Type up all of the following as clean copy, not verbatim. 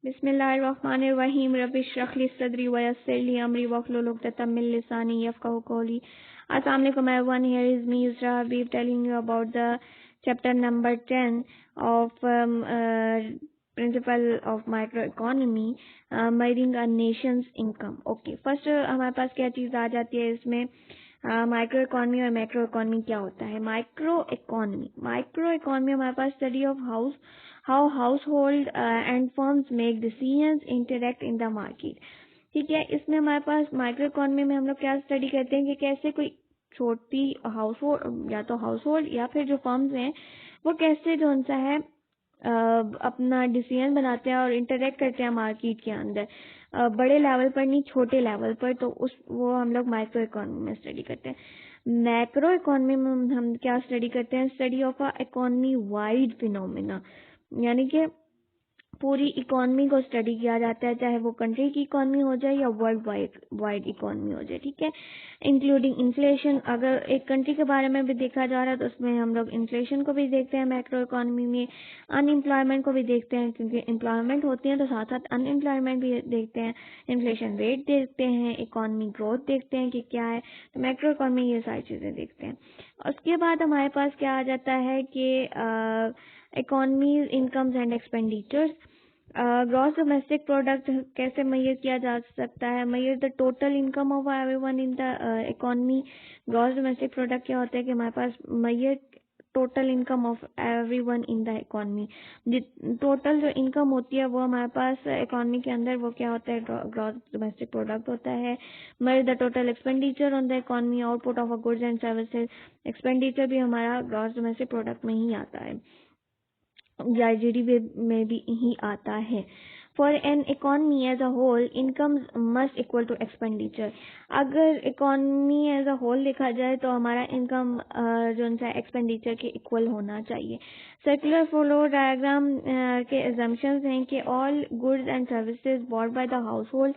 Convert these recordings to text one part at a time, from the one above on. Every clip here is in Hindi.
बिस्मिल्लाहिर्रहमानिर्रहीम रब्बिश्रह ली सदरी वयस्सिर ली अमरी वहलुल उक़दतम मिन लिसानी यफ़क़हू क़ौली। Assalamu alaikum everyone, here is me Yusra Habib telling you about the chapter number 10 of principle of microeconomy, measuring a nation's income. Okay, first हमारे पास क्या चीज़ आ जाती है इसमें, माइक्रो इकोनॉमी और मैक्रो इकोनॉमी क्या होता है। माइक्रो इकोनॉमी हमारे पास study of how household and firms make decisions interact in the market. ठीक है, इसमें हमारे पास माइक्रो इकोनॉमी में हम लोग क्या स्टडी करते हैं कि कैसे कोई छोटी हाउस होल्ड या तो हाउस होल्ड या फिर जो फर्म्स हैं वो कैसे जो उनसा है अपना डिसीजन बनाते हैं और इंटरेक्ट करते हैं मार्केट के अंदर, बड़े लेवल पर नहीं, छोटे लेवल पर। तो वो हम लोग माइक्रो इकोनॉमी में स्टडी करते हैं। मैक्रो इकोनॉमी में हम क्या स्टडी करते हैं, study of a economy wide phenomena, यानी कि पूरी इकोनॉमी को स्टडी किया जाता है, चाहे वो कंट्री की इकोनॉमी हो जाए या वर्ल्ड वाइड इकोनॉमी हो जाए। ठीक है, इंक्लूडिंग इन्फ्लेशन। अगर एक कंट्री के बारे में भी देखा जा रहा है तो उसमें हम लोग इन्फ्लेशन को भी देखते हैं मैक्रो इकोनॉमी में, अनएम्प्लॉयमेंट को भी देखते हैं क्योंकि एम्प्लॉयमेंट होती है तो साथ साथ अनएम्प्लॉयमेंट भी देखते हैं, इन्फ्लेशन रेट देखते हैं, इकोनॉमी ग्रोथ देखते हैं कि क्या है। तो मैक्रो इकोनॉमी ये सारी चीज़ें देखते हैं। उसके बाद हमारे पास क्या आ जाता है कि economy incomes and expenditures. Gross domestic product कैसे मेजर किया जा सकता है, measure the total income of everyone in the economy. Gross domestic product क्या होता है कि हमारे पास measure total income of everyone in the economy. Total जो इनकम होती है वो हमारे पास इकोनॉमी के अंदर वो क्या होता है, ग्रॉस डोमेस्टिक प्रोडक्ट होता है। Measure the total expenditure on the economy, output of a goods and services. Expenditure भी हमारा ग्रॉस डोमेस्टिक प्रोडक्ट में ही आता है या जीडीपी में भी ही आता है। For an economy as a whole income must equal to expenditure. अगर इकोनॉमी एज अ होल देखा जाए तो हमारा इनकम जो है एक्सपेंडिचर के इक्वल होना चाहिए। सर्कुलर फ्लो डायग्राम के एजम्पशंस हैं कि all goods and services bought by the house hold.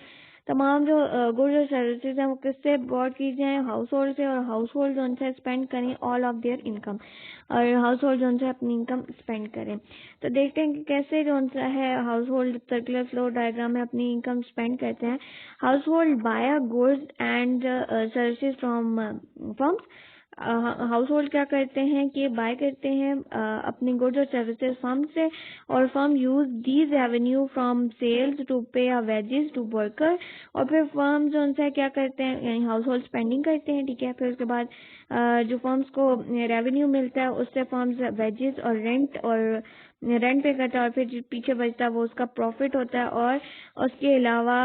तमाम जो गुड्स और सर्विसेज हैं वो किससे बॉट की जाए, हाउस होल्ड से, और हाउस होल्ड जो उनसे स्पेंड करें ऑल ऑफ देयर इनकम, और हाउस होल्ड जो उनसे अपनी इनकम स्पेंड करें। तो देखते हैं कि कैसे जो उनसा है house hold circular flow diagram में अपनी इनकम स्पेंड करते हैं। House hold by goods and services from firms. House hold क्या करते हैं कि बाय करते हैं अपनी गुड्स और सर्विसेज फर्म से, और firm use these revenue from sales to pay wages to worker. और फिर फर्म जो उनसे क्या करते हैं, हाउस होल्ड स्पेंडिंग करते हैं। ठीक है, फिर उसके बाद जो फर्म्स को रेवेन्यू मिलता है उससे फर्म्स वेजेस और रेंट पे करता है, और फिर जो पीछे बचता है वो उसका प्रॉफिट होता है। और उसके अलावा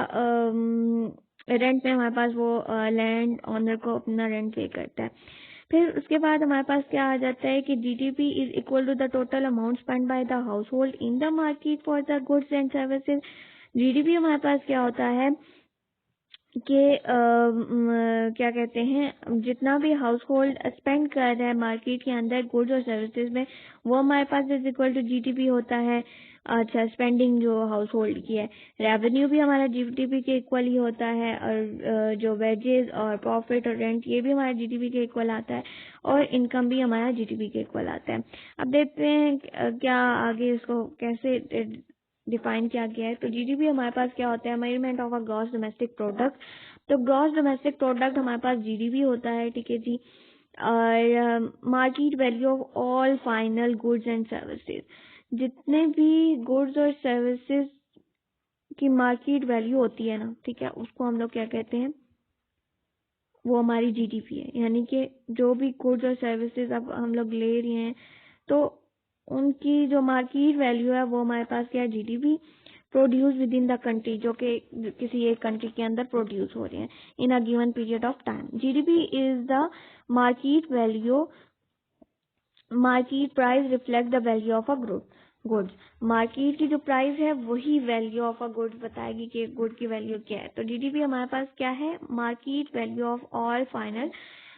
रेंट में हमारे पास वो लैंड ऑनर को अपना रेंट पे करता है। फिर उसके बाद हमारे पास क्या आ जाता है कि GDP is equal to the total amount spend by the household in the market for the goods and services. GDP हमारे पास क्या होता है कि क्या कहते हैं, जितना भी हाउस होल्ड स्पेंड कर रहा है मार्केट के अंदर गुड्स और सर्विसेज में, वो हमारे पास इज इक्वल टू जीडीपी होता है। अच्छा, स्पेंडिंग जो हाउस होल्ड की है। रेवेन्यू भी हमारा जीडीपी के इक्वल ही होता है, और जो वेजेस और प्रॉफिट और रेंट ये भी हमारा जीडीपी के इक्वल आता है, और इनकम भी हमारा जीडीपी के इक्वल आता है। अब देखते हैं क्या आगे इसको कैसे डिफाइन किया गया है। तो जीडीपी हमारे पास क्या होता है, measurement of a gross domestic product. तो ग्रॉस डोमेस्टिक प्रोडक्ट हमारे पास जीडीपी होता है। ठीक है जी, और market value of all final goods and services. जितने भी गुड्स और सर्विसेज की मार्केट वैल्यू होती है ना, ठीक है, उसको हम लोग क्या कहते हैं, वो हमारी जीडीपी है। यानी कि जो भी गुड्स और सर्विसेज अब हम लोग ले रहे हैं तो उनकी जो मार्केट वैल्यू है वो हमारे पास क्या है, GDP. Produce with in the country, जो कि किसी एक कंट्री के अंदर प्रोड्यूस हो रहे हैं in a given period of time. GDP is the market value, market price reflect the value of a goods. Market की जो प्राइस है वही वैल्यू ऑफ अ गुड्स बताएगी कि गुड की वैल्यू क्या है। तो जीडीपी हमारे पास क्या है, market value of all final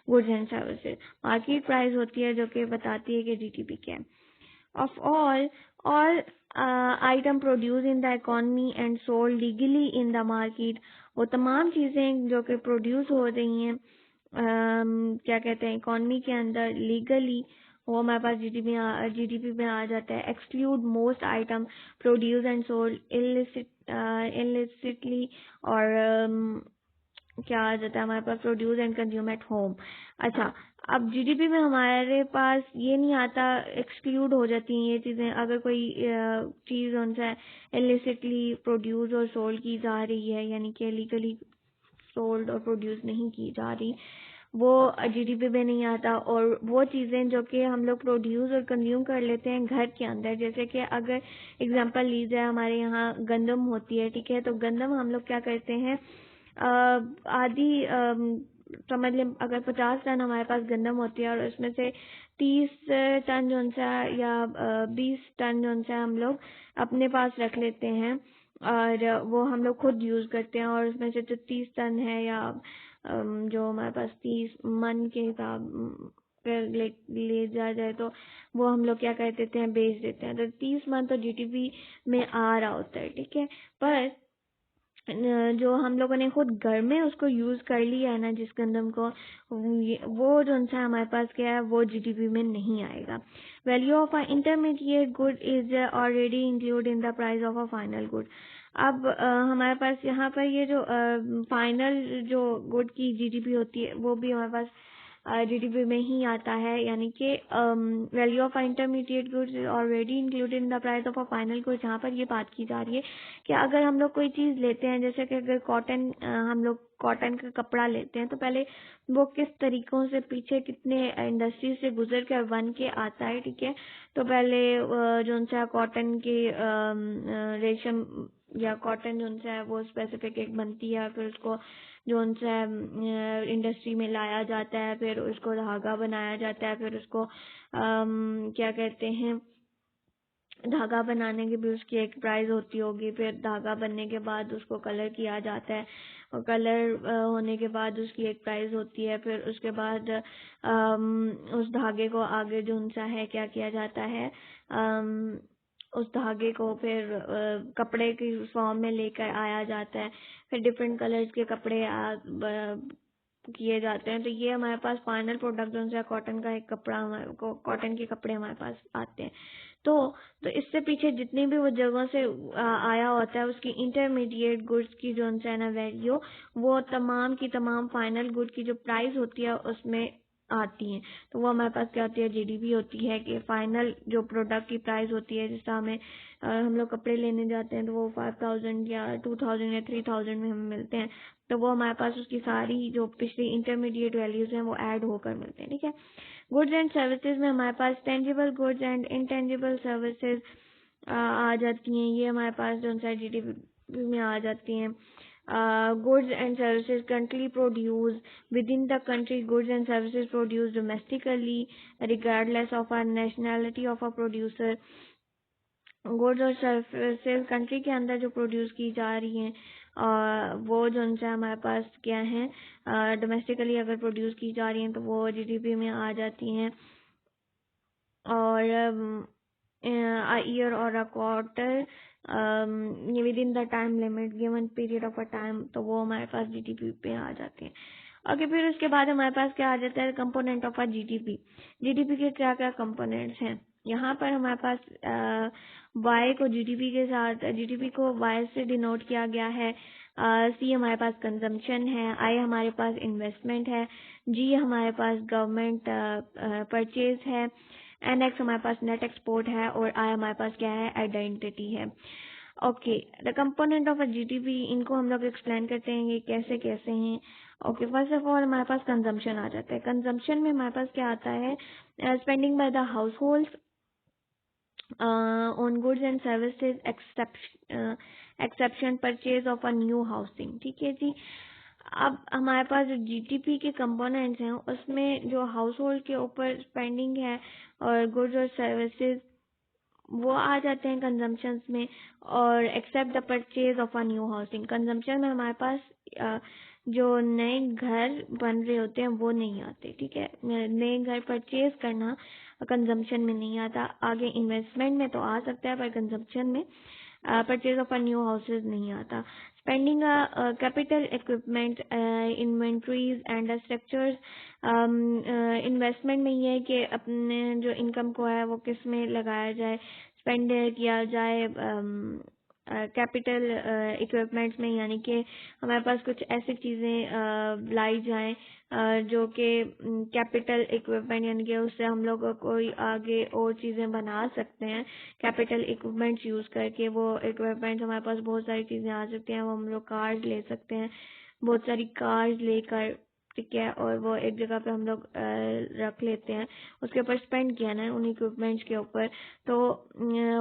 goods and services. Market price होती है जो कि बताती है कि जीडीपी क्या है। Of all item produce in the economy and sold legally in the market. वो तमाम चीजें जो कि प्रोड्यूस हो रही हैं क्या कहते हैं इकोनॉमी के अंदर लीगली, वो हमारे पास जीडीपी में आ जाता है। Exclude most item produce and sold illicitly, और क्या आ जाता है हमारे पास, produce and consume at home. अच्छा, अब जीडीपी में हमारे पास ये नहीं आता, एक्सक्लूड हो जाती हैं ये चीज़ें। अगर कोई चीज़ उनसे इलिसिटली प्रोड्यूस और सोल्ड की जा रही है, यानी कि लीगली सोल्ड और प्रोड्यूस नहीं की जा रही, वो जीडीपी में नहीं आता। और वो चीज़ें जो कि हम लोग प्रोड्यूस और कंज्यूम कर लेते हैं घर के अंदर, जैसे कि अगर एग्जांपल ली जाए, हमारे यहाँ गंदम होती है, ठीक है, तो गंदम हम लोग क्या करते हैं, आधी समझ लें अगर 50 टन हमारे पास गंदम होती है और उसमें से 30 टन जो सा या 20 टन जो सा हम लोग अपने पास रख लेते हैं और वो हम लोग खुद यूज़ करते हैं, और उसमें से जो 30 टन है या जो हमारे पास 30 मन के हिसाब ले जा जाए तो वो हम लोग क्या कर देते हैं, बेच देते हैं। तो 30 मन तो जीडीपी में आ रहा होता है, ठीक है, पर जो हम लोगों ने खुद घर में उसको यूज कर लिया है ना, जिस गंदम को, वो जो सा हमारे पास क्या है, वो जीडीपी में नहीं आएगा। Value of a intermediate good is already include in the price of a final good. अब हमारे पास यहाँ पर ये जो फाइनल जो गुड की जीडीपी होती है, वो भी हमारे पास जीडीपी में ही आता है, यानी कि value of intermediate goods already included in the price of a final goods. यहाँ पर ये बात की जा रही है कि अगर हम लोग कोई चीज़ लेते हैं, जैसे कि अगर कॉटन, हम लोग कॉटन का कपड़ा लेते हैं, तो पहले वो किस तरीकों से पीछे कितने इंडस्ट्री से गुजर कर बन के आता है, ठीक है। तो पहले जो सा कॉटन के रेशम या कॉटन जो सा है वो स्पेसिफिक एक बनती है, फिर उसको जो सा इंडस्ट्री में लाया जाता है, फिर उसको धागा बनाया जाता है, फिर उसको क्या कहते हैं, धागा बनाने की भी उसकी एक प्राइस होती होगी, फिर धागा बनने के बाद उसको कलर किया जाता है, और कलर होने के बाद उसकी एक प्राइस होती है, फिर उसके बाद उस धागे को आगे जो सा है क्या किया जाता है, उस धागे को फिर कपड़े की फॉर्म में लेकर आया जाता है, फिर डिफरेंट कलर्स के कपड़े किए जाते हैं। तो ये हमारे पास फाइनल प्रोडक्ट जो है कॉटन का एक कपड़ा, हमारे को कॉटन के कपड़े हमारे पास आते हैं। तो इससे पीछे जितनी भी वो जगहों से आया होता है, उसकी इंटरमीडिएट गुड्स की जो है ना वैल्यू, वो तमाम की तमाम फाइनल गुड की जो प्राइस होती है उसमें आती हैं। तो वो हमारे पास क्या होती है, जीडीपी होती है, कि फाइनल जो प्रोडक्ट की प्राइस होती है, जैसे हमें हम लोग कपड़े लेने जाते हैं तो वो 5000 या 2000 या 3000 में हमें मिलते हैं, तो वो हमारे पास उसकी सारी जो पिछली इंटरमीडिएट वैल्यूज हैं वो ऐड होकर मिलते हैं, ठीक है। गुड्स एंड सर्विसेज में हमारे पास tangible goods and intangible services आ जाती हैं, ये हमारे पास जो सा जीडीपी में आ जाती हैं। Goods and services country produce within the country, goods and services produced domestically regardless of our nationality of a producer। Goods और सर्विसेज कंट्री के अंदर जो प्रोड्यूस की जा रही हैं वो जो सा हमारे पास क्या है, डोमेस्टिकली अगर प्रोड्यूस की जा रही हैं तो वो जीडीपी में आ जाती हैं। और ईयर और a quarter with in the time limit given period of a time, तो वो हमारे पास जीडीपी पे आ जाते हैं। ओके, फिर उसके बाद हमारे पास क्या आ जाता है, component of a GDP. GDP के क्या क्या कंपोनेंट्स हैं, यहाँ पर हमारे पास वाई को जीडीपी के साथ, जीडीपी को वाई से डिनोट किया गया है। सी हमारे पास कंजम्पशन है, आई हमारे पास इन्वेस्टमेंट है, जी हमारे पास गवर्नमेंट परचेज है, एन एक्स हमारे पास नेट एक्सपोर्ट है, और आई हमारे पास क्या है, आइडेंटिटी है। Okay, the component of a GDP, इनको हम लोग एक्सप्लेन करते हैं ये कैसे कैसे हैं। ओके, फर्स्ट ऑफ ऑल हमारे पास कंजम्पशन आ जाता है। कंजम्पशन में हमारे पास क्या आता है, spending bye the house hold on goods and services exception purchase of a new housing, ठीक है जी। अब हमारे पास जो जीडीपी के कंपोनेंट्स हैं उसमें जो हाउस होल्ड के ऊपर स्पेंडिंग है और गुड्स और सर्विसेज वो आ जाते हैं कंजम्पशन में, और except the purchase of a new housing. Consumption में हमारे पास जो नए घर बन रहे होते हैं वो नहीं आते, ठीक है। नए घर परचेज करना कंजम्पशन में नहीं आता। आगे इन्वेस्टमेंट में तो आ सकता है पर कंजम्पशन में purchase of a new houses नहीं आता। Spending capital equipment, inventories and structures. Investment में ये है कि अपने जो इनकम को है वो किस में लगाया जाए, स्पेंड किया जाए कैपिटल इक्विपमेंट्स में, यानी कि हमारे पास कुछ ऐसी चीज़ें लाई जाएं जो कि कैपिटल इक्विपमेंट, यानी कि उससे हम लोग कोई आगे और चीज़ें बना सकते हैं। कैपिटल इक्विपमेंट्स यूज़ करके वो इक्विपमेंट्स हमारे पास बहुत सारी चीज़ें आ सकती हैं। वो हम लोग कार्स ले सकते हैं, बहुत सारी कार्स लेकर, ठीक है, और वो एक जगह पे हम लोग रख लेते हैं, उसके ऊपर स्पेंड किया ना उन इक्विपमेंट्स के ऊपर, तो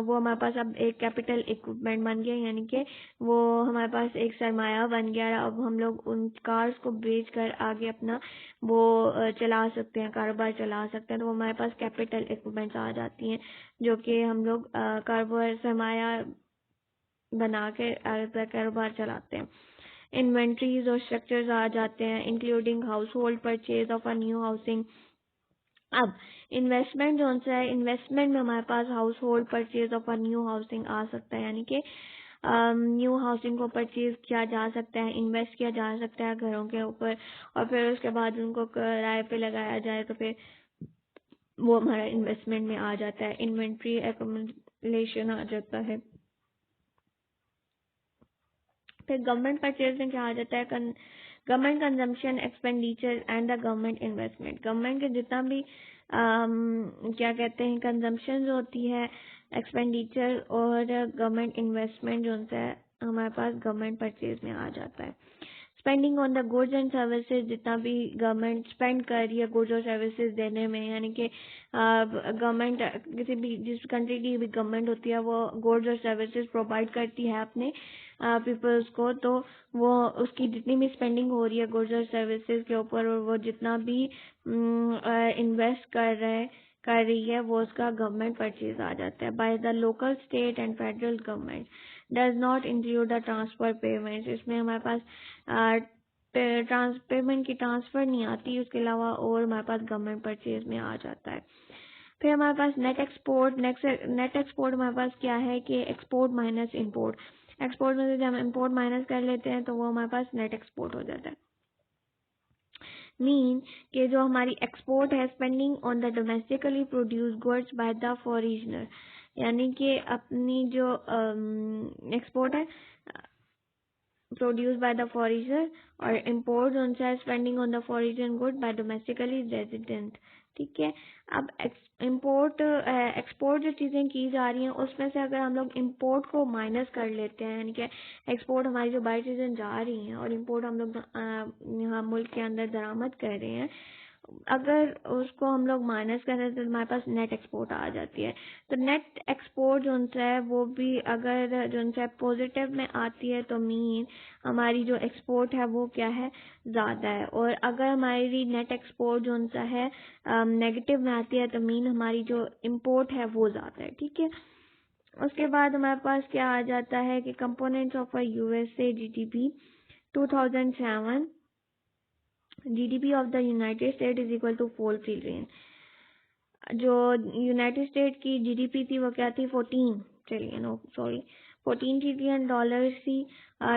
वो हमारे पास अब एक कैपिटल इक्विपमेंट बन गया, यानी कि वो हमारे पास एक सरमाया बन गया। अब हम लोग उन कार्स को बेच कर आगे अपना वो चला सकते हैं, कारोबार चला सकते हैं, तो वो हमारे पास कैपिटल इक्विपमेंट्स आ जाती हैं जो कि हम लोग कारोबार सरमाया बना के कारोबार चलाते हैं। इन्वेंट्रीज और स्ट्रक्चर्स आ जाते हैं, including household purchase of a new housing. अब इन्वेस्टमेंट जो सा है, इन्वेस्टमेंट में हमारे पास household purchase of a new housing आ सकता है, यानी कि न्यू हाउसिंग को परचेज किया जा सकता है, इन्वेस्ट किया जा सकता है घरों के ऊपर, और फिर उसके बाद उनको किराए पे लगाया जाए, तो फिर वो हमारा इन्वेस्टमेंट में आ जाता है। इन्वेंट्री एक्युमुलेशन आ जाता है। फिर गवर्नमेंट परचेज में क्या आ जाता है, government consumption expenditure and the government investment. Government के जितना भी क्या कहते हैं कंजम्पशन होती है, एक्सपेंडिचर और गवर्नमेंट इन्वेस्टमेंट जो होता है हमारे पास गवर्नमेंट परचेज में आ जाता है। Spending on the goods and services, जितना भी गवर्नमेंट स्पेंड कर रही है गुड्स और सर्विसेज देने में, यानी कि गवर्नमेंट किसी भी जिस कंट्री की भी गवर्नमेंट होती है वो गुड्स और सर्विसेज प्रोवाइड करती है अपने पीपल्स को, तो वो उसकी जितनी भी स्पेंडिंग हो रही है गुड्स और सर्विसेज के ऊपर, और वो जितना भी इन्वेस्ट कर रही है वो उसका गवर्नमेंट परचेज आ जाता है। By the local state and federal government does not include the transfer payments. इसमें हमारे पास पेमेंट की ट्रांसफर नहीं आती, उसके अलावा और हमारे पास गवर्नमेंट परचेज में आ जाता है। फिर हमारे पास नेट एक्सपोर्ट। नेट एक्सपोर्ट हमारे पास क्या है कि एक्सपोर्ट माइनस इंपोर्ट। एक्सपोर्ट में से जब हम इंपोर्ट माइनस कर लेते हैं तो वो हमारे पास नेट एक्सपोर्ट हो जाता है। मीन कि जो हमारी एक्सपोर्ट है, spending on the domestically produce goods by the foreigner, यानी कि अपनी जो एक्सपोर्ट है प्रोड्यूस बाय द फॉरिनर, और इम्पोर्ट उनसे spending on the foreign good by domestically resident. ठीक है, अब इम्पोर्ट एक्सपोर्ट जो चीज़ें की जा रही हैं उसमें से अगर हम लोग इम्पोर्ट को माइनस कर लेते हैं, यानी कि एक्सपोर्ट हमारी जो बाहर चीज़ें जा रही हैं और इम्पोर्ट हम लोग यहाँ मुल्क के अंदर दरामद कर रहे हैं, अगर उसको हम लोग माइनस करें तो हमारे पास नेट एक्सपोर्ट आ जाती है। तो नेट एक्सपोर्ट जो है वो भी अगर जो है पॉजिटिव में आती है तो मीन हमारी जो एक्सपोर्ट है वो क्या है, ज़्यादा है, और अगर हमारी नेट एक्सपोर्ट जो है नेगेटिव में आती है तो मीन हमारी जो इम्पोर्ट है वो ज़्यादा है। ठीक है, उसके बाद हमारे पास क्या आ जाता है कि components of a USA GDP 2007। GDP of the United State is equal to 4 trillion. जो यूनाइटेड स्टेट की जीडीपी थी वो क्या थी, 14 ट्रिलियन, सॉरी 14 ट्रिलियन डॉलर थी।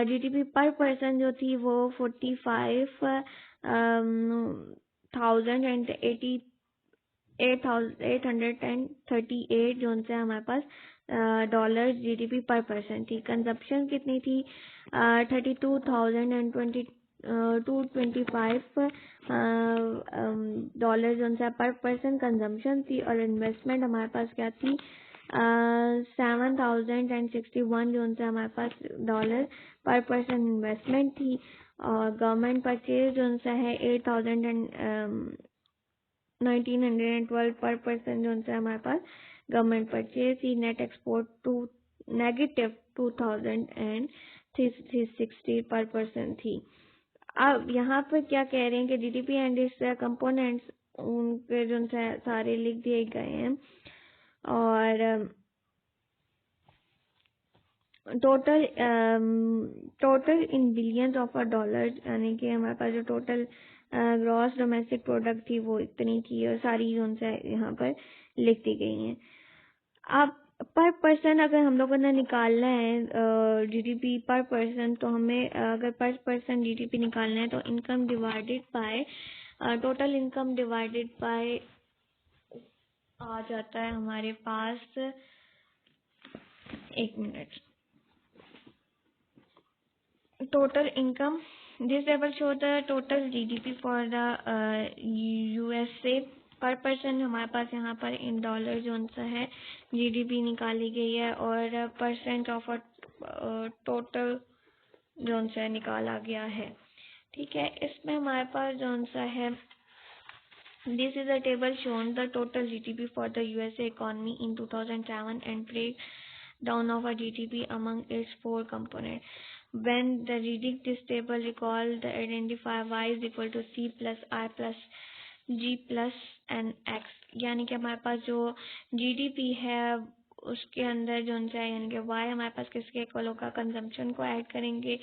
जीडीपी पर पर्सन जो थी वो 45,838 जो उनसे हमारे पास डॉलर जीडीपी पर पर्सन थी। कंजप्शन कितनी थी, 32,225 डॉलर जो उनसे पर पर्सन कंजम्पशन थी, और इन्वेस्टमेंट हमारे पास क्या थी, 7,061 जो उनसे हमारे पास डॉलर पर पर्सन इन्वेस्टमेंट थी, और गवर्नमेंट परचेज जो उनसे है 1912 पर पर्सन जो उनसे हमारे पास गवर्नमेंट परचेज थी। नेट एक्सपोर्ट टू नेगेटिव 2,360 पर पर्सन थी। अब यहाँ पर क्या कह रहे हैं कि जीडीपी एंड इस कंपोनेंट्स उनके जो सारे लिख दिए गए हैं, और total in billions of a dollar, यानी कि हमारे पास जो टोटल ग्रॉस डोमेस्टिक प्रोडक्ट थी वो इतनी थी, और सारी जो यहाँ पर लिख दी गई हैं। अब पर पर्सन अगर हम लोगों ने निकालना है जीडीपी पर पर्सन, तो हमें अगर पर पर्सन जीडीपी निकालना है तो income divided by total income divided by आ जाता है हमारे पास, एक minute, total income. This table show the total GDP for the USA पर पर्सन. हमारे पास यहाँ पर इन डॉलर जो सा है जीडीपी निकाली गई है और परसेंट ऑफ टोटल जो सा निकाला गया है. ठीक है, इसमें हमारे पास जो सा है, this is a table shown the total GDP for the USA economy in 2007 and breakdown of a GDP among its four components. When the reading this table, recall the identify y is equal to c plus I plus g plus n x. यानी कि हमारे पास जो जीडीपी है उसके अंदर जो है यानी कि y हमारे पास किसके इक्वल होगा, कंजम्पशन को ऐड करेंगे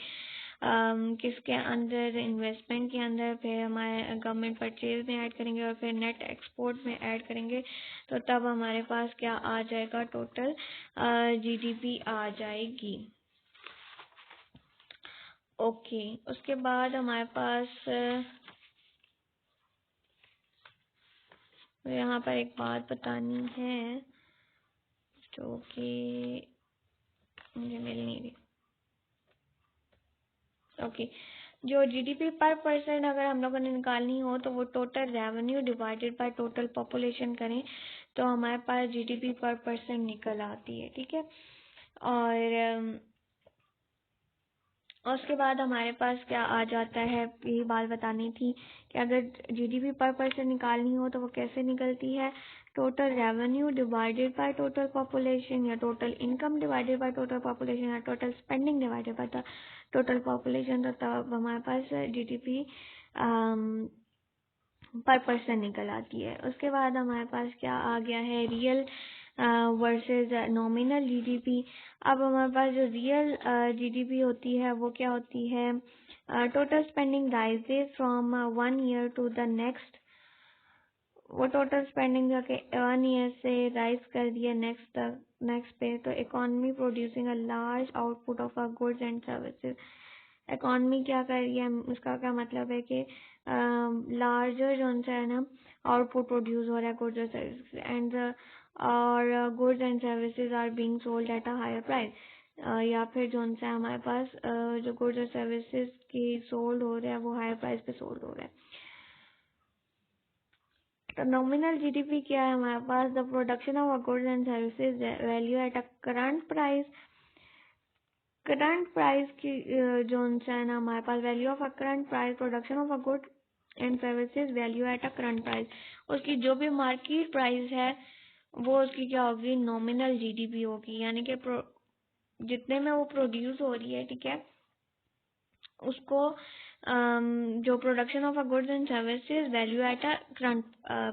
किसके अंदर, इन्वेस्टमेंट के अंदर, फिर हमारे गवर्नमेंट परचेज में ऐड करेंगे और फिर नेट एक्सपोर्ट में ऐड करेंगे, तो तब हमारे पास क्या आ जाएगा, टोटल जीडीपी आ जाएगी. ओके, उसके बाद हमारे पास यहाँ पर एक बात बतानी है जो कि मुझे मिल नहीं रही. ओके, जो जीडीपी पर पर्सन अगर हम लोगों ने निकालनी हो तो वो total revenue divided by total population करें तो हमारे पास जीडीपी पर पर्सन निकल आती है. ठीक है, और उसके बाद हमारे पास क्या आ जाता है, यही बात बतानी थी कि अगर जीडीपी पर पर्सन निकालनी हो तो वो कैसे निकलती है, total revenue divided by total population, या total income divided by total population, या total spending divided by total population. तो तब हमारे पास जीडीपी पर पर्सन निकल आती है. उसके बाद हमारे पास क्या आ गया है, रियल वर्सेस नॉमिनल जीडीपी. अब हमारे पास जो रियल जीडीपी होती है वो क्या होती है, total spending rises from 1 year to the next. वो टोटल स्पेंडिंग जाके 1 ईयर से राइज कर दिया नेक्स्ट पे. तो economy producing a large output of a goods and services. Economy क्या कर रही है, उसका क्या मतलब है कि लार्जर जो है ना आउटपुट प्रोड्यूस हो रहा है गुड्स और सर्विसेज, एंड और goods and services are being sold at a higher price. या फिर जो है हमारे पास जो गुड्स और सर्विसेज की सोल्ड हो रहा है वो हायर प्राइस पे सोल्ड हो रहा है. तो नॉमिनल जीडीपी क्या है हमारे पास, the production of goods and services value at a current price. Current price की जो है ना हमारे पास value of a current price, production of a good and services value at a current price. उसकी जो भी मार्केट प्राइस है वो उसकी क्या होगी, नॉमिनल जीडीपी होगी. यानी कि जितने में वो प्रोड्यूस हो रही है, ठीक है, उसको जो production of a goods and services value at a current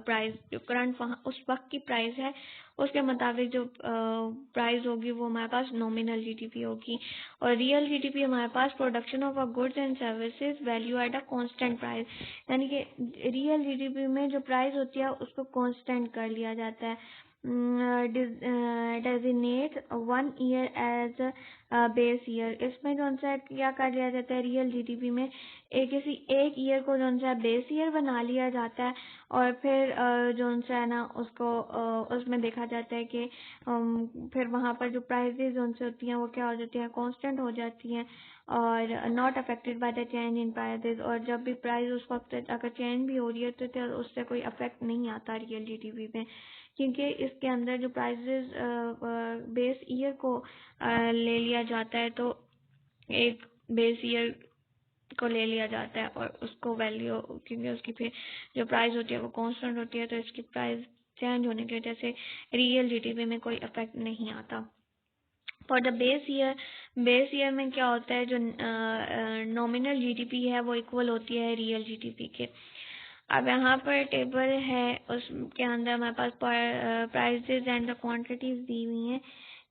price, जो करंट उस वक्त की प्राइस है उसके मुताबिक जो प्राइस होगी वो हमारे पास नॉमिनल जीडीपी होगी. और रियल जीडीपी हमारे पास production of a goods and services value at a constant price. यानी कि रियल जीडीपी में जो प्राइस होती है उसको कांस्टेंट कर लिया जाता है. Designate 1 year as base year. इसमें जो सा क्या कर लिया जाता है, रियल जीडीपी में किसी एक ईयर को जो सा बेस ईयर बना लिया जाता है और फिर जो है ना उसको उसमें देखा जाता है कि फिर वहाँ पर जो प्राइसेस जो से होती हैं वो क्या हो जाती हैं, कांस्टेंट हो जाती हैं और not affected by the change in prices. और जब भी प्राइस उस वक्त अगर चेंज भी हो रही है तो उससे कोई अफेक्ट नहीं आता रियल जीडीपी में, क्योंकि इसके अंदर जो प्राइसेस बेस ईयर को ले लिया जाता है. तो एक बेस ईयर को ले लिया जाता है और उसको वैल्यू, क्योंकि उसकी फिर जो प्राइस होती है वो कांस्टेंट होती है, तो इसकी प्राइस चेंज होने की वजह से रियल जीडीपी में कोई इफेक्ट नहीं आता. फॉर द बेस ईयर में क्या होता है, जो नॉमिनल जीडीपी है वो इक्वल होती है रियल जीडीपी के. अब यहाँ पर टेबल है, उसके अंदर हमारे पास प्राइसेस एंड द क्वांटिटीज दी हुई हैं.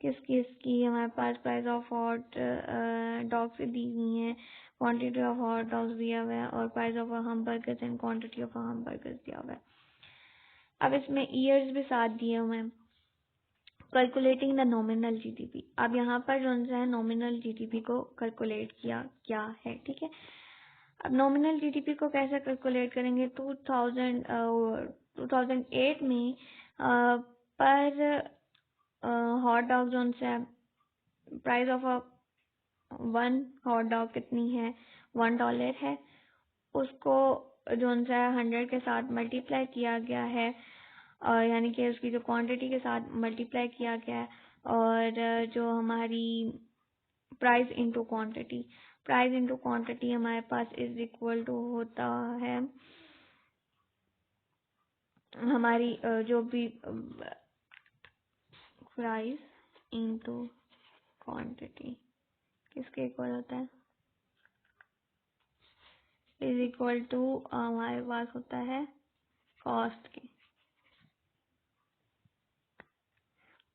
किस किस की, हमारे पास प्राइस ऑफ हॉट डॉग्स दी हुई हैं, क्वांटिटी ऑफ हॉट डॉग्स दिया हुआ है और price of hamburgers and quantity of hamburgers दिया हुआ है. अब इसमें ईयर्स भी साथ दिए हुए हैं. Calculating the nominal GDP. अब यहाँ पर जो है नॉमिनल जीडीपी को कैलकुलेट किया क्या है, ठीक है। अब नॉमिनल जीडीपी को कैसे कैलकुलेट करेंगे? 2008 में पर हॉट डॉग जो है price of one hot dog कितनी है? $1 है। उसको जो है 100 के साथ मल्टीप्लाई किया गया है, यानी कि उसकी जो क्वांटिटी के साथ मल्टीप्लाई किया गया है, और जो हमारी प्राइस इंटू क्वांटिटी हमारे पास इज इक्वल टू होता है हमारी जो भी प्राइस इंटू क्वांटिटी किसके इक्वल होता है? इज इक्वल टू हमारे पास होता है कॉस्ट के।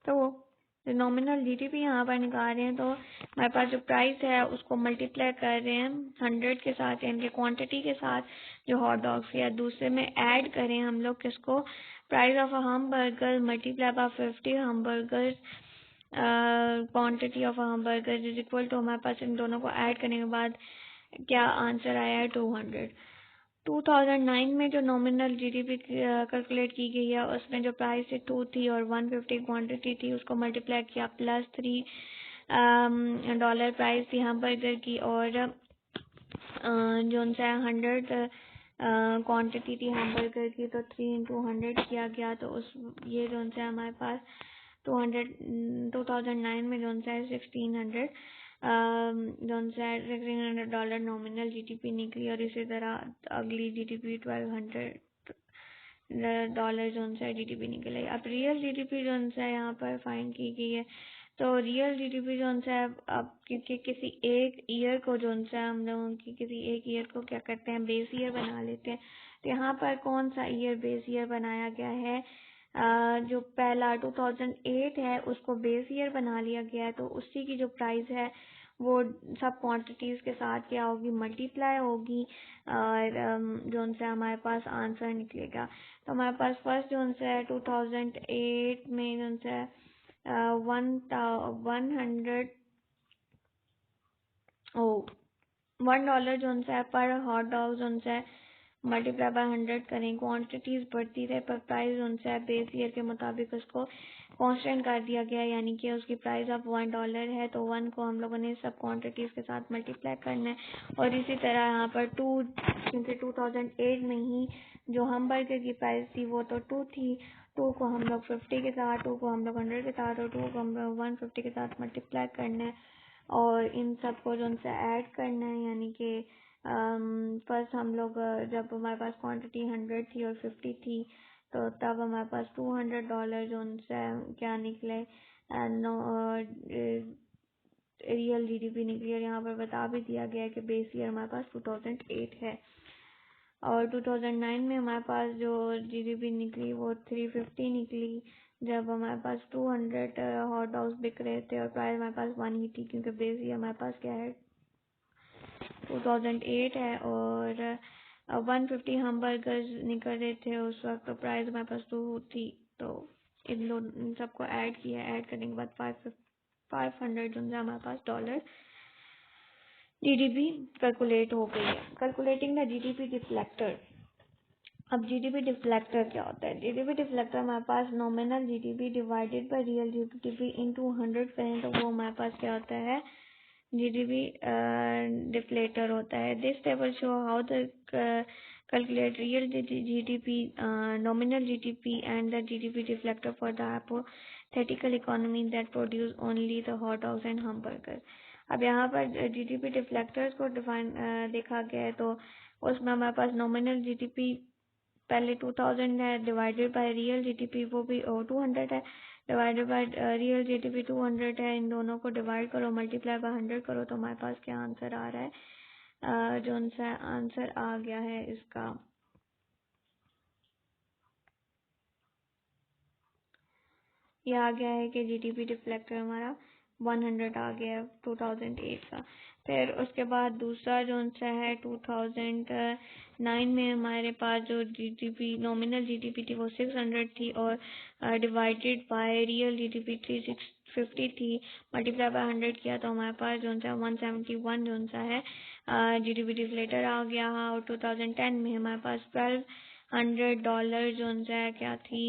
तो जो नॉमिनल जीडीपी यहाँ पर निकाल रहे हैं, तो हमारे पास जो प्राइस है उसको मल्टीप्लाई कर रहे हैं 100 के साथ, यानी क्वांटिटी के साथ जो हॉट डॉग्स, या दूसरे में ऐड करें हम लोग किसको? Price of a hamburger multiply by 50 hamburger, quantity of hamburger is equal to, हमारे पास इन दोनों को ऐड करने के बाद क्या आंसर आया है? 200। 2009 में जो नॉमिनल जीडीपी कैलकुलेट की गई है, उसमें जो प्राइस है 2 थी और 150 क्वांटिटी थी, उसको मल्टीप्लाई किया +$3 प्राइस थी हमबर्गर की, और जो उनसे 100 क्वांटिटी थी हमबर्गर की, तो 3 इंटू 100 किया गया, तो उस ये जो उनसे हमारे पास 2009 में जो उनसे 1600 $1,600 नॉमिनल जीडीपी निकली, और इसी तरह अगली जीडीपी $1,200 जो उनसे जीडीपी निकली। अब रियल जीडीपी जो उनसे यहाँ पर फाइंड की गई है, तो रियल जीडीपी जो उनसे अब क्योंकि किसी एक ईयर को जो उनसे हम लोगों की किसी एक ईयर को क्या करते हैं? बेस ईयर बना लेते हैं। तो यहाँ पर कौन सा ईयर बेस ईयर बनाया गया है? जो पहला 2008 है उसको बेस ईयर बना लिया गया है, तो उसी की जो प्राइस है वो सब क्वांटिटीज के साथ क्या होगी? मल्टीप्लाई होगी, और जो उनसे हमारे पास आंसर निकलेगा। तो हमारे पास फर्स्ट जो उनसे 2008 में जो उनसे 1 डॉलर जो उनसे पर हॉट डॉग जो उनसे मल्टीप्लाई बाय 100 करें, क्वांटिटीज बढ़ती रहे पर प्राइस उनसे बेस ईयर के मुताबिक उसको कांस्टेंट कर दिया गया, यानी कि उसकी प्राइस अब $1 है, तो 1 को हम लोगों ने सब क्वांटिटीज के साथ मल्टीप्लाई करना है। और इसी तरह यहाँ पर 2, क्योंकि 2008 में ही जो हमबर्गर की प्राइस थी वो तो 2 थी, 2 को हम लोग 50 के साथ, 2 को हम लोग 100 के साथ, और 2 को हम लोग 150 के साथ मल्टीप्लाई करना है, और इन सब को जो उनसे ऐड करना है, यानी कि फर्स्ट हम लोग जब हमारे पास क्वांटिटी 100 थी और 50 थी, तो तब हमारे पास $200 जो उनसे क्या निकले? रियल जीडीपी निकली, और यहाँ पर बता भी दिया गया है कि बेस ईयर हमारे पास 2008 है। और 2009 में हमारे पास जो जीडीपी निकली वो 350 निकली, जब हमारे पास 200 हॉट डॉग्स बिक रहे थे, और प्राइस हमारे पास 1 ही थी, क्योंकि बेस ईयर हमारे पास क्या है? 2008 है, और 150 हमबर्गर्स निकल रहे थे उस वक्त, तो प्राइस हमारे पास 2 थी। तो इन सबको ऐड किया, ऐड करने के बाद 500 जो हमारे पास डॉलर जीडीपी कैलकुलेट हो गई है। Calculating the GDP deflector. अब जीडीपी डिफ्लेक्टर क्या होता है? जीडीपी डिफ्लेक्टर हमारे पास nominal GDP divided by real GDP into 100 करें, तो वो हमारे पास क्या होता है? जीडीपी डिफ्लेटर होता है। This table show how the calculate real GDP, nominal GDP and the GDP deflector for the hypothetical economy that produce only the hot dogs and hamburgers। अब यहाँ पर जीडीपी डिफ्लेक्टर्स को डिफाइन देखा गया है, तो उसमें हमारे पास नॉमिनल जीडीपी पहले 2000 है, डिवाइडेड बाय रियल जीडीपी वो भी 200 है, डिवाइडेड बाय रियल जीडीपी 200 है। इन दोनों को डिवाइड करो, मल्टीप्लाई बाय 100 करो, तो हमारे पास क्या आंसर आ रहा है? जो उनसे आंसर आ गया है इसका, ये आ गया है कि जीडीपी डिफ्लेक्टर हमारा 100 आ गया 2008 का। फिर उसके बाद दूसरा जो सा है 2009 में हमारे पास जो जीडीपी नॉमिनल जीडीपी थी वो 600 थी और डिवाइडेड बाय रियल जीडीपी 350 थी, मल्टीप्लाई बाय 100 किया तो हमारे पास जो सा 171 जो सा है जीडीपी डिफ्लेटर आ गया। और 2010 में हमारे पास $1200 जो सा क्या थी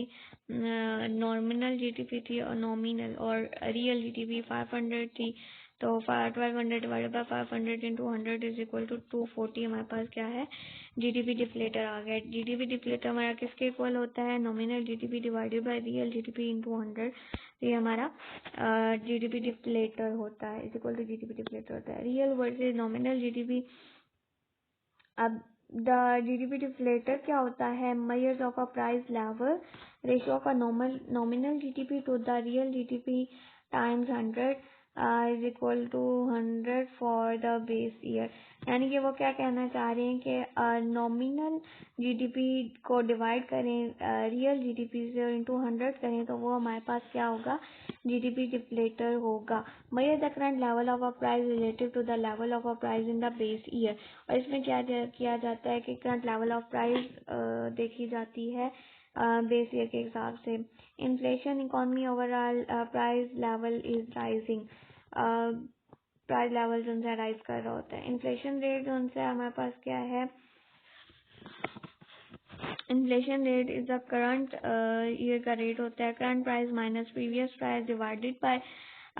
नॉमिनल जीडीपी थी और नॉमिनल और रियल जीडीपी 500 थी। तो 1200 divided by 500 into 100 is equal to 240 हमारे पास क्या है जीडीपी डिफ्लेटर आ गया। जीडीपी डिफ्लेटर हमारा किसके इक्वल होता है nominal GDP divided by real GDP into 100। ये हमारा जीडीपी डिफ्लेटर होता है is equal to GDP deflator होता है रियल वर्सेस नॉमिनल जीडीपी। अब द जीडीपी डिफ्लेटर क्या होता है measures of a price level ratio of a nominal GDP to the real GDP times 100 is equal to 100 for the base year. यानी कि वो क्या कहना चाह रहे हैं कि नॉमिनल जीडीपी को डिवाइड करें रियल जीडीपी से और इंटू 100 करें तो वो हमारे पास क्या होगा जीडीपी डिफ्लेटर होगा। Measure the current level of a price relative to the level of a price in the base year. और इसमें क्या किया जाता है कि करंट लेवल ऑफ प्राइस देखी जाती है बेस ईयर के हिसाब से। Inflation economy overall price level is rising, price level जो है राइज कर रहा होता है। इन्फ्लेशन रेट जो है हमारे पास क्या है inflation rate is the current year का रेट होता है current price minus previous price divided by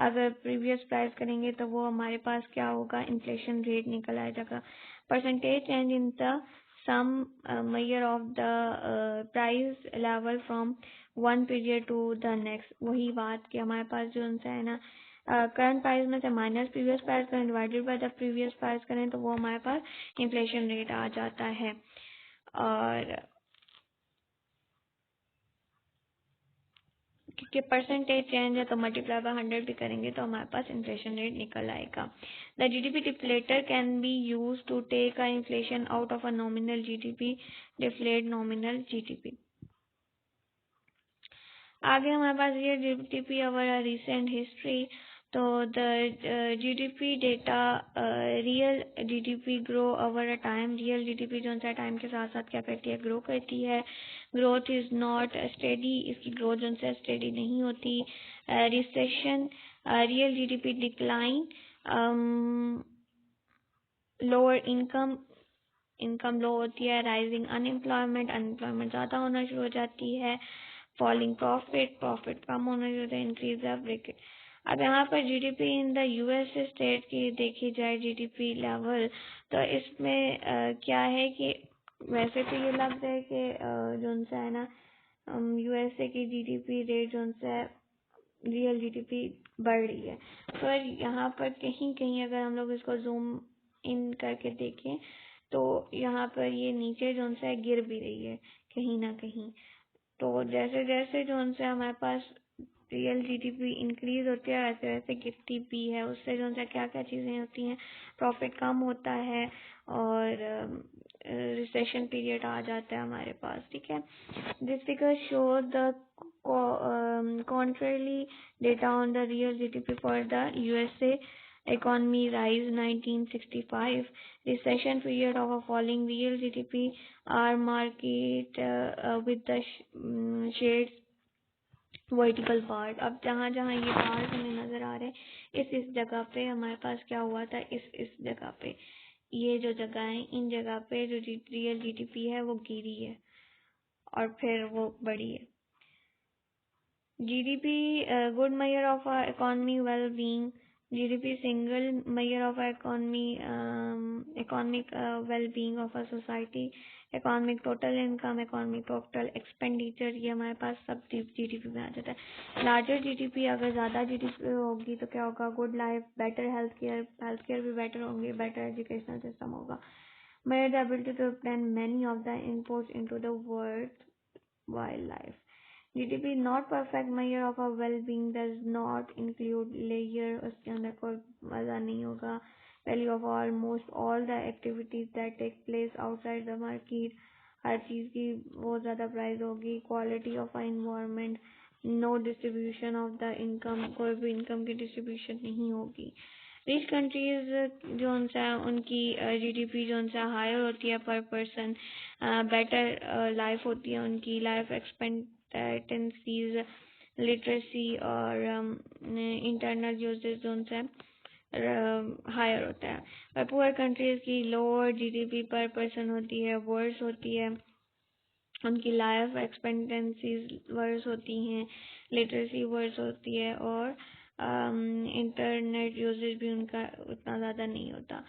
अगर प्रीवियस प्राइस करेंगे तो वो हमारे पास क्या होगा इन्फ्लेशन रेट निकल आ जाएगा। Percentage change in the some measure of the price level from one period to the next. वही बात कि हमारे पास जो है ना करंट प्राइस में से माइनस प्रीवियस प्राइस करें divided by the previous price करें तो वो हमारे पास इन्फ्लेशन रेट आ जाता है। और क्योंकि परसेंटेज चेंज है तो मल्टीप्लाई बाय 100 भी करेंगे तो हमारे पास इन्फ्लेशन रेट निकल आएगा। The GDP deflator can be use to take a inflation out of a nominal GDP deflate nominal GDP. आगे हमारे पास ये जीडीपी ओवर रिसेंट हिस्ट्री। तो the GDP data real GDP grow over a time. Real GDP जो है टाइम के साथ साथ क्या करती है ग्रो करती है। ग्रोथ इज नॉट स्टेडी, इसकी ग्रोथ जो है स्टेडी नहीं होती। Recession real GDP decline, lower income low होती है। राइजिंग अनएम्प्लॉयमेंट, अनएम्प्लॉयमेंट ज़्यादा होना शुरू हो जाती है। फॉलिंग प्रॉफिट कम होना शुरू होता है। Increase of bracket. अब यहाँ पर GDP in the USA state की देखी जाए जीडीपी लेवल तो इसमें क्या है कि वैसे तो ये लगता है कि जो सा है ना यूएसए की जीडीपी रेट जो सा रियल जीडीपी बढ़ रही है। पर यहाँ पर कहीं कहीं अगर हम लोग इसको जूम इन करके देखें तो यहाँ पर ये नीचे जो सा गिर भी रही है कहीं ना कहीं। तो जैसे जैसे जो उनसे हमारे पास रियल जीडीपी इंक्रीज होती है वैसे वैसे गिरती भी है। उससे जो है क्या क्या चीज़ें होती हैं प्रॉफिट कम होता है और रिसेशन पीरियड आ जाता है हमारे पास। ठीक है, this figure show the contrarily data on the real GDP for the USA economy rise 1965 recession period of a falling real GDP are marked with the shades vertical part. अब जहाँ जहाँ ये पार्ट हमें नजर आ रहे हैं इस जगह पे हमारे पास क्या हुआ था इस जगह पे ये जो जगह है इन जगह पे जो रियल जीडीपी है वो गिरी है और फिर वो बढ़ी है। GDP good measure of our economy well-being. GDP single measure of our economic well-being of a society. Economic total income, economic total expenditure ये हमारे पास सब GDP में आ जाता है। लार्जर GDP अगर ज़्यादा GDP होगी तो क्या होगा good life, better health care भी बेटर होंगे, बेटर एजुकेशनल सिस्टम होगा। Measure the ability to obtain many of the inputs into the world life. GDP not perfect measure of a well-being does not include layer उसके अंदर कोई मजा नहीं होगा। value of almost all the activities that take place outside the market, हर चीज़ की बहुत ज़्यादा प्राइस होगी। quality of environment, no distribution of the income, कोई भी इनकम की डिस्ट्रीब्यूशन नहीं होगी। रिच कंट्रीज जो उनकी जीडीपी जो हायर होती है पर पर्सन, बेटर लाइफ होती है उनकी, लाइफ एक्सपेक्टेंसीज, लिटरेसी और इंटरनल यूजेज जो हायर होता है। पर पुअर कंट्रीज की लोअर जीडीपी पर पर्सन होती है, वर्स होती है, उनकी लाइफ एक्सपेक्टेंसीज वर्स होती हैं, लिटरेसी वर्स होती है और इंटरनेट यूजेज भी उनका उतना ज़्यादा नहीं होता।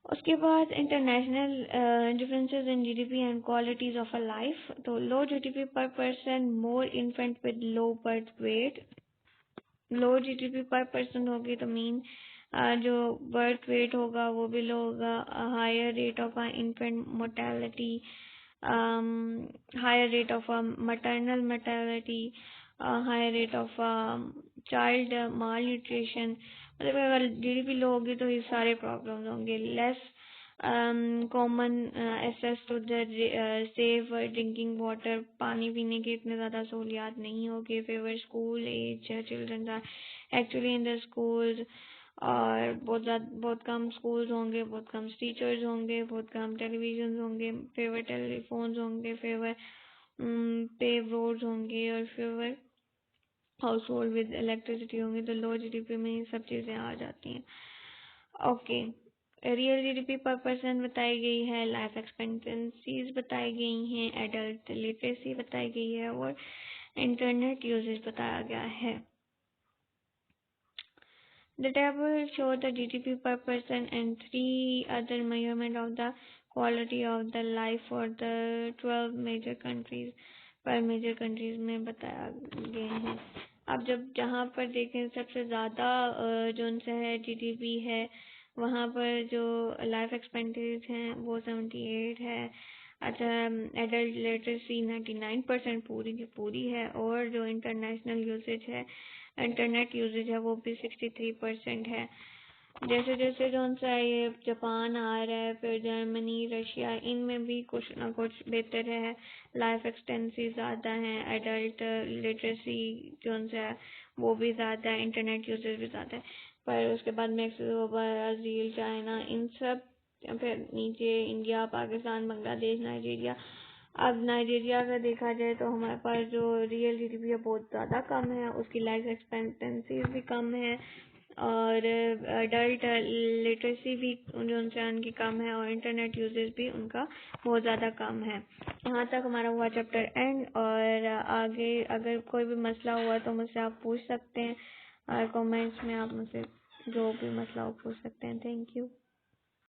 उसके बाद international differences in GDP and qualities of a life. तो लो GDP per person, more infant with low birth weight. Low GDP per person होगी तो मीन जो बर्थ वेट होगा वो भी लो होगा, higher rate of infant mortality, higher rate of maternal mortality, higher rate of child malnutrition। मतलब अगर जीडीपी लो होगी तो ये सारे प्रॉब्लम्स होंगे। Less common access to the safe drinking water, पानी पीने के इतने ज़्यादा सहूलियात नहीं होगी। Fewer school age children are actually in the schools, और बहुत कम स्कूल्स होंगे, बहुत कम टीचर्स होंगे, बहुत कम टेलीविजन होंगे, फेवर टेलीफोन्स होंगे, फेवर पेव रोड्स होंगे और favour house hold with electricity होंगे। तो लो जीडीपी में ये सब चीज़ें आ जाती हैं। Okay, real GDP per person बताई गई है, लाइफ एक्सपेक्टेंसीज बताई गई हैं, एडल्ट लिटरेसी बताई गई है और इंटरनेट यूजेज बताया गया है। The table shows the GDP per person and three other measurement of the quality of the life for the 12 major countries, पर मेजर कंट्रीज में बताया गए हैं। अब जहाँ पर देखें सबसे ज़्यादा जो उनसे है जीडीपी है, वहाँ पर जो लाइफ एक्सपेक्टेंसीज हैं वो 78 है। अच्छा, एडल्ट लिटरेसी 99% पूरी की पूरी है और जो इंटरनेशनल यूसेज है, इंटरनेट यूजेज है वो भी 63% है। जैसे जैसे जो सा ये जापान आ रहा है, फिर जर्मनी, रशिया, इनमें भी कुछ ना कुछ बेहतर है, लाइफ एक्सपेक्टेंसी ज़्यादा है, एडल्ट लिटरेसी जो सा है वो भी ज़्यादा है, इंटरनेट यूजेज भी ज़्यादा है। पर उसके बाद मैक्सिको, ब्राज़ील, चाइना, इन सब, फिर नीचे इंडिया, पाकिस्तान, बांग्लादेश, नाइजीरिया। अब नाइजीरिया का देखा जाए तो हमारे पास जो रियल जीडीपी है बहुत ज़्यादा कम है, उसकी लाइफ एक्सपेक्टेंसी भी कम है और अडल्ट लिटरेसी भी जो उनकी कम है और इंटरनेट यूजेज भी उनका बहुत ज़्यादा कम है। यहाँ तक हमारा हुआ चैप्टर एंड, और आगे अगर कोई भी मसला हुआ तो मुझसे आप पूछ सकते हैं और कमेंट्स में आप मुझसे जो भी मसला हो पूछ सकते हैं। Thank you.